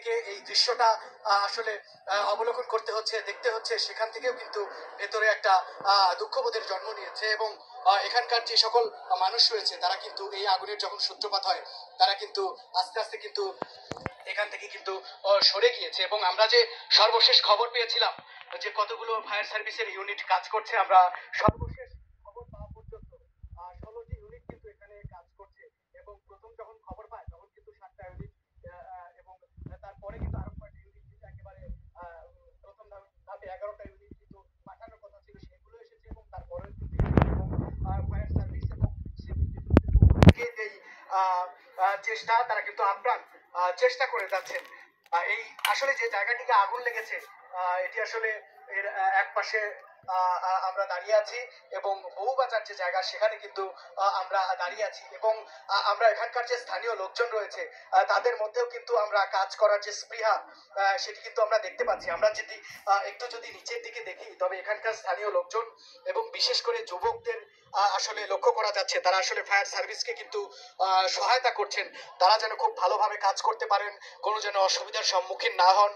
থেকে এই দৃশ্যটা আসলে অবলোকন করতে হচ্ছে, দেখতে হচ্ছে, সেখান থেকেও কিন্তু ভেতরে একটা দুঃখবোধের জন্ম নিয়েছে। এবং এখানকার যে সকল মানুষ রয়েছে তারা কিন্তু এই আগুনের যখন সূত্রপাত হয় তারা কিন্তু আস্তে আস্তে কিন্তু এখান থেকে কিন্তু সরে গিয়েছে। এবং আমরা যে সর্বশেষ খবর পেয়েছিলাম যে কতগুলো ফায়ার সার্ভিসের ইউনিট কাজ করছে, আমরা সর্বশেষ খবর পাওয়া পর্যন্ত 16টি ইউনিট কিন্তু এখানে কাজ করছে। এবং প্রথম যখন খবর পায় তখন কিন্তু 7টা ইউনিট, এবং তারপরে কিন্তু আরো কয়েকটা ইউনিট কিন্তু একেবারে প্রথম ধাপে 11টা ইউনিট কিন্তু পাঠানোর কথা ছিল, সেগুলো এসেছে। এবং তারপরে কিন্তু ফায়ার সার্ভিস এবং সিভিল ডিফেন্সের এই চেষ্টা, তারা কিন্তু আপ্রাণ চেষ্টা করে যাচ্ছেন। এই আসলে যে জায়গাটিকে আগুন লেগেছে এটি আসলে এর এক পাশে আমরা দাঁড়িয়ে আছি, এবং বউবাজার যে জায়গা সেখানে কিন্তু আমরা দাঁড়িয়ে আছি। এবং আমরা এখানকার যে স্থানীয় লোকজন রয়েছে তাদের মধ্যেও কিন্তু আমরা কাজ করার যে স্পৃহা সেটি কিন্তু আমরা দেখতে পাচ্ছি। আমরা যদি একটু যদি নিচের দিকে দেখি তবে এখানকার স্থানীয় লোকজন এবং বিশেষ করে যুবকদের আসলে লক্ষ্য করা যাচ্ছে, তারা আসলে ফায়ার সার্ভিসকে কিন্তু সহায়তা করছেন, তারা যেন খুব ভালোভাবে কাজ করতে পারেন, কোনো যেন অসুবিধার সম্মুখীন না হন।